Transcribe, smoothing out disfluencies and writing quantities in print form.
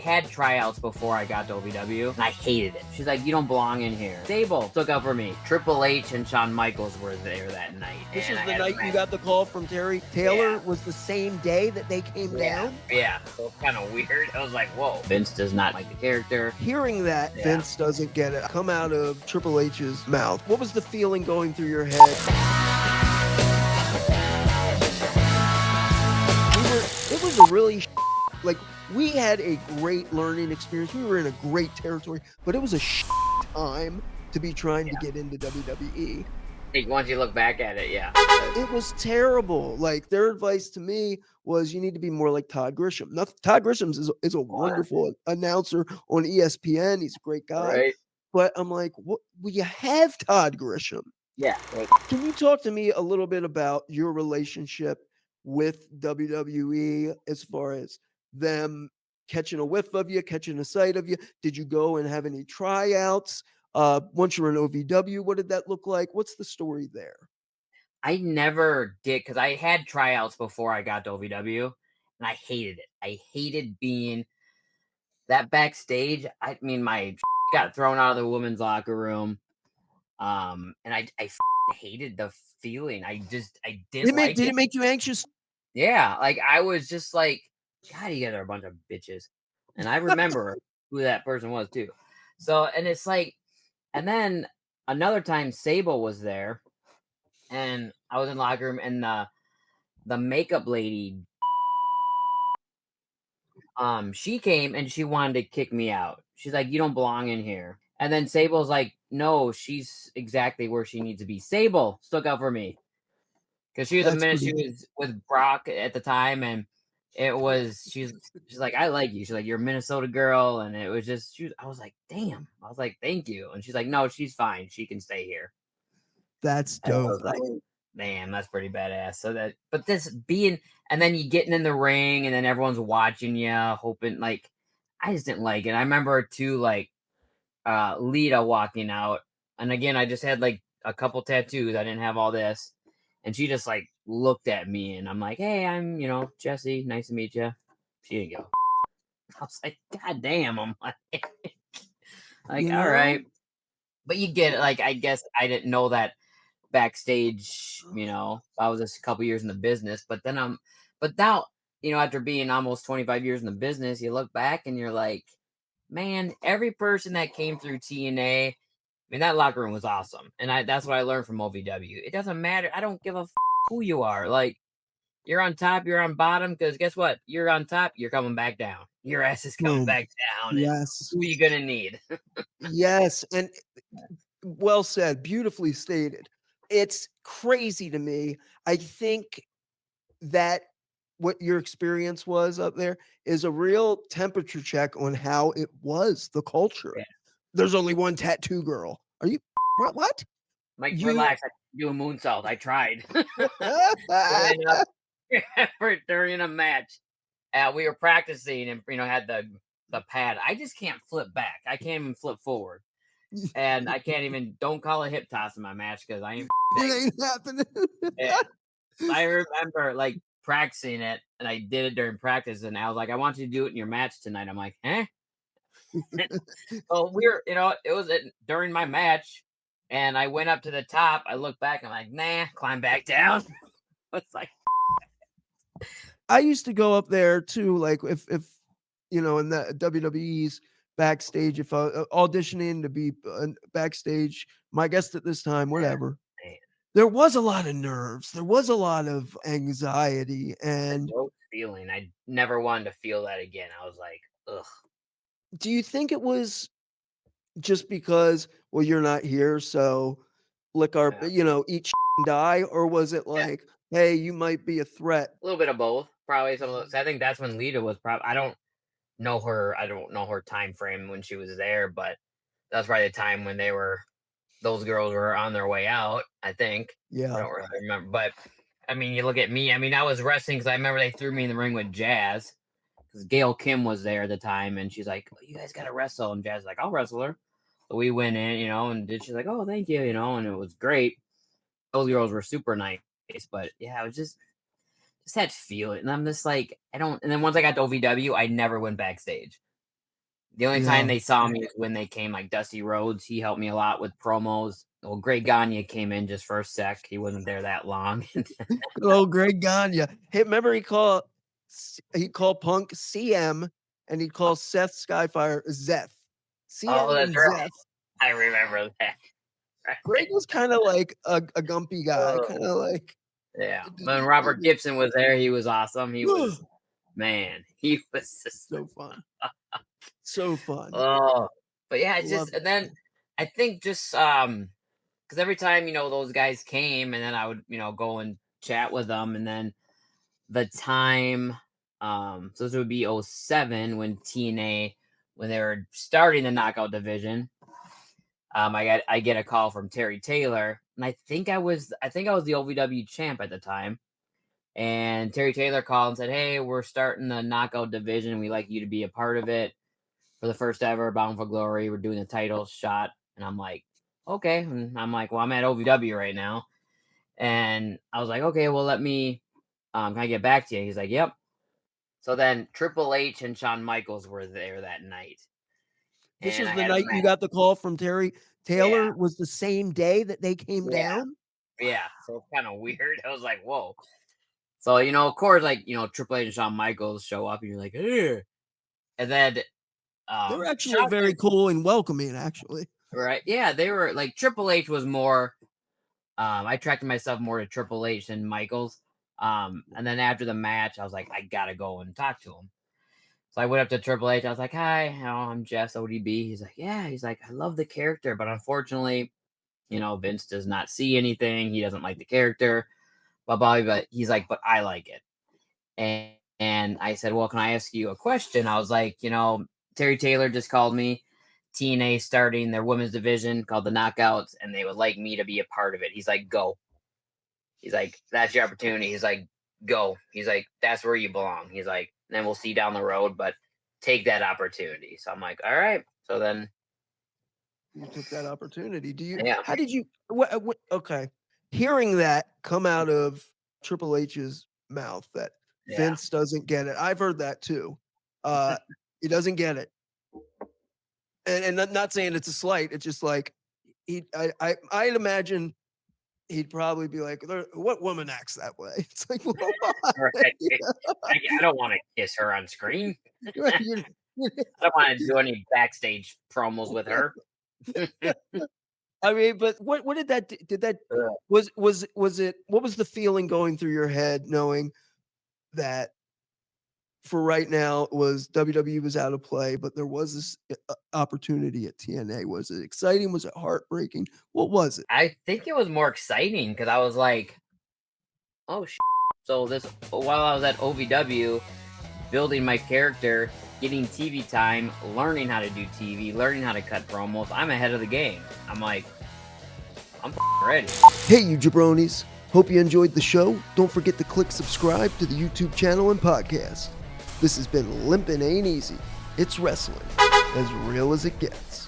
had tryouts before I got to OVW, and I hated it. She's like, you don't belong in here. Sable took up for me. TripleH and Shawn Michaels were there that night. This was the night you got the call from Terry Taylor. Was the same day that they came down? Yeah, so it's kind of weird. I was like, whoa. Vince does not like the character. Hearing that Vince doesn't get it come out of Triple H's mouth, what was the feeling going through your head? It was a really like, we had a great learning experience. We were in a great territory, but it was a time to be trying to get into WWE. Once you look back at it, it was terrible. Like, their advice to me was, you need to be more like Todd Grisham. Now, Todd Grisham is a wonderful announcer on ESPN. He's a great guy. Right. But I'm like, what? Well, you have Todd Grisham. Yeah. Can you talk to me a little bit about your relationship with WWE as far as them catching a whiff of you, catching a sight of you? Did you go and have any tryouts? Once you're in OVW, what did that look like? What's the story there? I never did, because I had tryouts before I got to OVW, and I hated it. I hated being that backstage. I mean, my got thrown out of the women's locker room, and I hated the feeling. I didn't like it. Did it make you anxious? Yeah, like, I was just like, God, you guys are a bunch of bitches. And I remember who that person was too. So, and it's like, and then another time Sable was there, and I was in the locker room, and the makeup lady, she came and she wanted to kick me out. She's like, you don't belong in here. And then Sable's like, no, she's exactly where she needs to be. Sable stuck up for me, because she was with Brock at the time, and it was she's like, I like you. She's like, you're a Minnesota girl, and it was just I was like, damn. I was like, thank you. And she's like, no, she's fine. She can stay here. That's dope. I was like, damn, that's pretty badass. So that, but this being, and then you getting in the ring, and then everyone's watching you, hoping, like, I just didn't like it. I remember too, like, Lita walking out, and again, I just had like a couple tattoos. I didn't have all this. And she just like looked at me, and I'm like, hey, I'm, Jesse. Nice to meet you. She didn't go. I was like, God damn. I'm like, all right. But you get it. Like, I guess I didn't know that backstage, I was just a couple years in the business, but now, after being almost 25 years in the business, you look back and you're like, man, every person that came through TNA, I mean, that locker room was awesome. And that's what I learned from OVW. It doesn't matter. I don't give a who you are. Like, you're on top, you're on bottom, because guess what? You're on top, you're coming back down. Your ass is coming back down. Yes. Who are you going to need? Yes. And well said. Beautifully stated. It's crazy to me. I think that what your experience was up there is a real temperature check on how it was, the culture. Yeah. There's only one tattoo girl. Are you what? Mike, relax. I do a moonsault. I tried. During a match, we were practicing, and had the pad. I just can't flip back. I can't even flip forward, and I can't even. Don't call a hip toss in my match, because I ain't. It ain't happening. I remember like practicing it, and I did it during practice, and I was like, I want you to do it in your match tonight. I'm like, eh. Well, it was during my match, and I went up to the top. I looked back, I'm like, nah, climb back down. It's like, I used to go up there too, like if in the WWE's backstage, if auditioning to be backstage, my guest at this time, whatever. Man. There was a lot of nerves. There was a lot of anxiety, and feeling. I never wanted to feel that again. I was like, ugh. Do you think it was just because, well, you're not here, so lick our, eat and die, or was it like, hey, you might be a threat? A little bit of both, probably. Some of those. I think that's when Lita was probably. I don't know her time frame when she was there, but that's probably the time when those girls were on their way out, I think. Yeah, I don't really remember, but I mean, you look at me. I mean, I was wrestling because I remember they threw me in the ring with Jazz, because Gail Kim was there at the time, and she's like, oh, you guys got to wrestle. And Jazz was like, I'll wrestle her. So we went in, and she's like, oh, thank you, and it was great. Those girls were super nice, but yeah, it was just had to feel it. And I'm just like, I don't. And then once I got to OVW, I never went backstage. The only time Yeah. they saw me is when they came, like Dusty Rhodes. He helped me a lot with promos. Well, Greg Gagne came in just for a sec. He wasn't there that long. Good old Greg Gagne. Hey, remember he called Punk CM and he'd call Seth Skyfire Zeth. Oh, CM that's and right. Zeth. I remember that. Greg was kind of like a gumpy guy, Oh, kind of like yeah. When Robert Gibson was there, he was awesome. He was, man, he was just, so fun. So fun. oh, but yeah, it's Love just, and then I think just, because every time, those guys came and then I would, go and chat with them. And then the time, so this would be '07 when TNA, when they were starting the knockout division. I get a call from Terry Taylor, and I think I was the OVW champ at the time. And Terry Taylor called and said, "Hey, we're starting the knockout division. We'd like you to be a part of it for the first ever Bound for Glory. We're doing the title shot." And I'm like, "Okay." And I'm like, "Well, I'm at OVW right now." And I was like, "Okay, well, let me can I get back to you?" He's like, "Yep." So then Triple H and Shawn Michaels were there that night. This And was I the had a night you match. got the call from Terry Yeah. Taylor. Was the same day that they came Yeah. down? Yeah. So it's kind of weird. I was like, whoa. So, of course, like, Triple H and Shawn Michaels show up and you're like, hey. And then They were actually Shawn very cool and welcoming, actually. right? Yeah, they were like Triple H was more I attracted myself more to Triple H than Michaels. And then after the match, I was like, I gotta go and talk to him. So I went up to Triple H. I was like, "Hi, I'm Jeff's ODB." He's like, "Yeah." He's like, "I love the character, but unfortunately, Vince does not see anything. He doesn't like the character, blah blah." But he's like, "But I like it." And I said, "Well, can I ask you a question?" I was like, Terry Taylor just called me. TNA starting their women's division called the Knockouts, and they would like me to be a part of it. He's like, "Go." He's like, "That's your opportunity." He's like, "Go." He's like, "That's where you belong." He's like, "Then we'll see down the road, but take that opportunity." So I'm like, "All right." So then, You took that opportunity. yeah, How did you, okay. Hearing that come out of Triple H's mouth that yeah. Vince doesn't get it. I've heard that too. Uh, he doesn't get it. And not saying it's a slight. It's just like, I'd imagine he'd probably be like, "What woman acts that way?" It's like, well, why? Right. I don't want to kiss her on screen. Right, I don't want to do any backstage promos with her. I mean, but what did that did that Ugh. was it what was the feeling going through your head knowing that for right now was WWE was out of play, but there was this opportunity at TNA? Was it exciting? Was it heartbreaking? What was it? I think it was more exciting because I was like, "Oh, so this while I was at OVW, building my character, getting TV time, learning how to do TV, learning how to cut promos. I'm ahead of the game." I'm like, I'm ready. Hey, you jabronis. Hope you enjoyed the show. Don't forget to click subscribe to the YouTube channel and podcast. This has been LiMPiN AiNT Easy. It's wrestling as real as it gets.